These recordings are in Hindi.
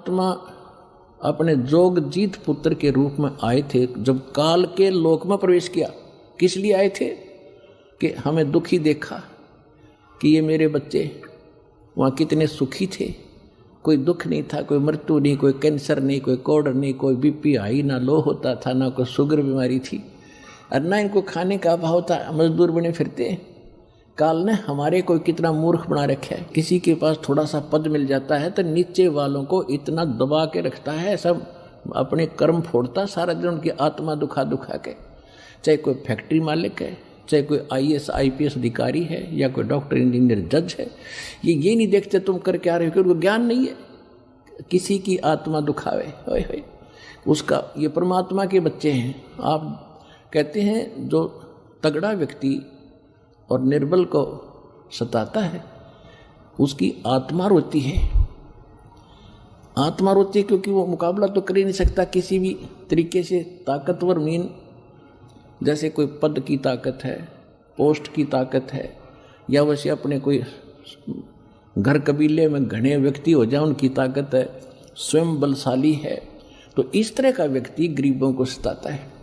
परमात्मा अपने जोगजीत पुत्र के रूप में आए थे, जब काल के लोक में प्रवेश किया, किस लिए आए थे? कि हमें दुखी देखा कि ये मेरे बच्चे वहाँ कितने सुखी थे, कोई दुख नहीं था, कोई मृत्यु नहीं, कोई कैंसर नहीं, कोई कोढ़ नहीं, कोई बीपी हाई ना लो होता था, ना कोई शुगर बीमारी थी, और ना इनको खाने का अभाव था, मजदूर बने फिरते। काल ने हमारे को कितना मूर्ख बना रखा है। किसी के पास थोड़ा सा पद मिल जाता है तो नीचे वालों को इतना दबा के रखता है, सब अपने कर्म फोड़ता सारा दिन, उनकी आत्मा दुखा दुखा के। चाहे कोई फैक्ट्री मालिक है, चाहे कोई IAS IPS अधिकारी है, या कोई डॉक्टर इंजीनियर जज है, ये नहीं देखते तुम कर क्या रहे हो, उनको ज्ञान नहीं है, किसी की आत्मा दुखावे होए होए उसका। ये परमात्मा के बच्चे हैं। आप कहते हैं जो तगड़ा व्यक्ति और निर्बल को सताता है उसकी आत्मा रोती है। आत्मा रोती है क्योंकि वो मुकाबला तो कर ही नहीं सकता किसी भी तरीके से। ताकतवर मीन जैसे कोई पद की ताकत है, पोस्ट की ताकत है, या वैसे अपने कोई घर कबीले में घने व्यक्ति हो जाए उनकी ताकत है, स्वयं बलशाली है, तो इस तरह का व्यक्ति गरीबों को सताता है,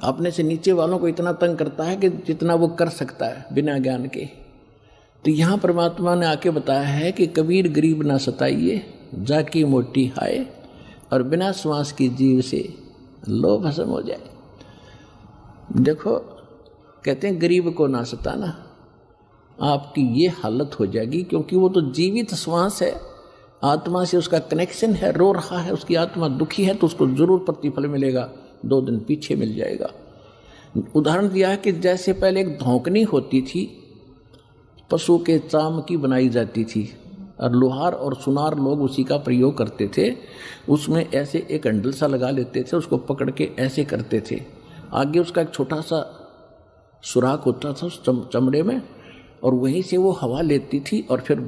अपने से नीचे वालों को इतना तंग करता है कि जितना वो कर सकता है बिना ज्ञान के। तो यहाँ परमात्मा ने आके बताया है कि कबीर गरीब ना सताइए, जाकी मोटी हाय, और बिना श्वास की जीव से लो भस्म हो जाए। देखो कहते हैं गरीब को ना सताना, आपकी ये हालत हो जाएगी, क्योंकि वो तो जीवित श्वास है, आत्मा से उसका कनेक्शन है, रो रहा है, उसकी आत्मा दुखी है, तो उसको जरूर प्रतिफल मिलेगा, 2 दिन पीछे मिल जाएगा। उदाहरण दिया है कि जैसे पहले एक धौंकनी होती थी, पशु के चाम की बनाई जाती थी, और लोहार और सुनार लोग उसी का प्रयोग करते थे। उसमें ऐसे एक हैंडल सा लगा लेते थे, उसको पकड़ के ऐसे करते थे, आगे उसका एक छोटा सा सुराख होता था उस चमड़े में, और वहीं से वो हवा लेती थी और फिर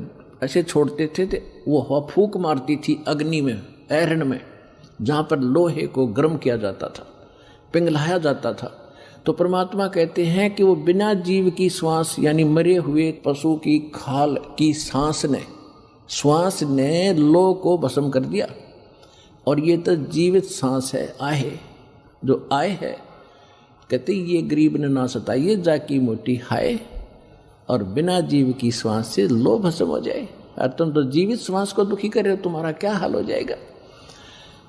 ऐसे छोड़ते थे, तो वो हवा फूंक मारती थी अग्नि में, ऐरण में, जहाँ पर लोहे को गर्म किया जाता था, पिघलाया जाता था। तो परमात्मा कहते हैं कि वो बिना जीव की श्वास, यानी मरे हुए पशु की खाल की श्वास ने लो को भस्म कर दिया। और ये तो जीवित सांस है, आहे जो आए है, कहते ये गरीब ने ना सताइए, जाकी मोटी हाय, और बिना जीव की श्वास से लो भस्म हो जाए। और तुम तो जीवित श्वास को दुखी कर रहे हो, तुम्हारा क्या हाल हो जाएगा।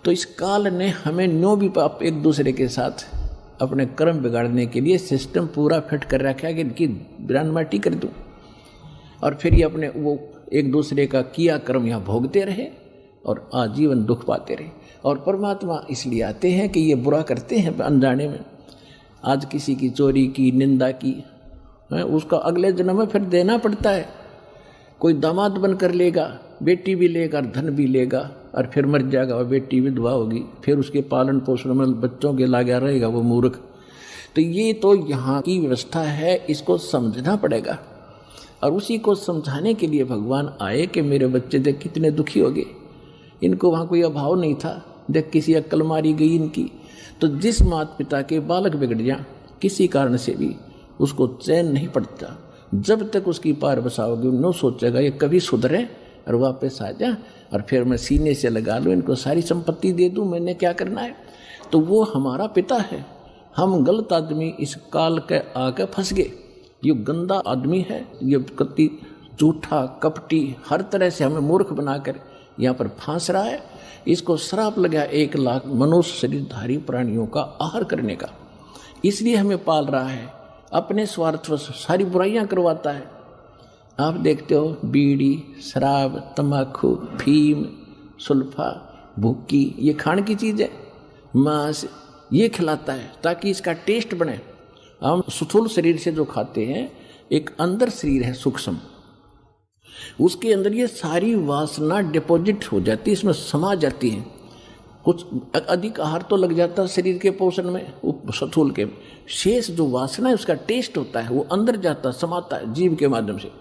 तो इस काल ने हमें न्यों भी पाप एक दूसरे के साथ अपने कर्म बिगाड़ने के लिए सिस्टम पूरा फिट कर रखा है कि इनकी बिरान माटी कर दूं, और फिर ये अपने वो एक दूसरे का किया कर्म यहाँ भोगते रहे और आजीवन दुख पाते रहे। और परमात्मा इसलिए आते हैं कि ये बुरा करते हैं अनजाने में। आज किसी की चोरी की, निंदा की, उसका अगले जन्म में फिर देना पड़ता है। कोई दामाद बनकर लेगा, बेटी भी लेगा, धन भी लेगा, और फिर मर जाएगा, और बेटी विधवा होगी, फिर उसके पालन पोषण में बच्चों के लगा रहेगा वो मूर्ख। तो ये तो यहाँ की व्यवस्था है, इसको समझना पड़ेगा। और उसी को समझाने के लिए भगवान आए कि मेरे बच्चे देख कितने दुखी हो गए, इनको वहाँ कोई अभाव नहीं था, देख किसी अक्ल मारी गई इनकी। तो जिस माता पिता के बालक बिगड़ जाए किसी कारण से भी, उसको चैन नहीं पड़ता जब तक उसकी पार बसाओगे। उन्होंने सोचेगा ये कभी सुधरे और वापस आ जा, और फिर मैं सीने से लगा लूँ, इनको सारी संपत्ति दे दूँ, मैंने क्या करना है। तो वो हमारा पिता है। हम गलत आदमी इस काल के आके फंस गए। ये गंदा आदमी है, ये कति झूठा कपटी, हर तरह से हमें मूर्ख बनाकर यहाँ पर फांस रहा है। इसको श्राप लगा 1 लाख मनुष्य शरीरधारी प्राणियों का आहार करने का, इसलिए हमें पाल रहा है, अपने स्वार्थ से सारी बुराइयां करवाता है। आप देखते हो बीड़ी, शराब, तंबाकू, फीम, सुल्फा, भुक्की, ये खाने की चीज़ है। मांस ये खिलाता है ताकि इसका टेस्ट बने। हम स्थूल शरीर से जो खाते हैं, एक अंदर शरीर है सूक्ष्म, उसके अंदर ये सारी वासना डिपॉजिट हो जाती है, इसमें समा जाती है। कुछ अधिक आहार तो लग जाता है शरीर के पोषण में, स्थूल के शेष जो वासना है उसका टेस्ट होता है, वो अंदर जाता समाता है जीव के माध्यम से,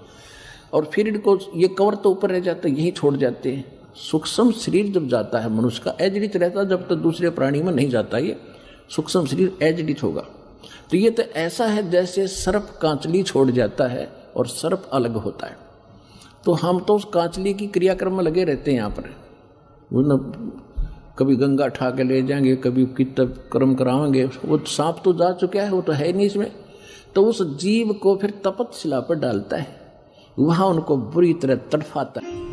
और फिर इनको ये कवर तो ऊपर रह जाता है, यही छोड़ जाते हैं। सूक्ष्म शरीर जब जाता है मनुष्य का, एजडित रहता है, जब तक दूसरे प्राणी में नहीं जाता ये सूक्ष्म शरीर एजडित होगा। तो ये तो ऐसा है जैसे सर्प कांचली छोड़ जाता है और सर्प अलग होता है। तो हम तो उस कांचली की क्रियाक्रम में लगे रहते हैं यहाँ पर, वो न कभी गंगा ठा के ले जाएंगे, कभी कितब कर्म कराएंगे। वो सांप तो जा चुका है, वो तो है नहीं इसमें। तो उस जीव को फिर तपस्या पर डालता है, वहां उनको बुरी तरह तड़फाता है।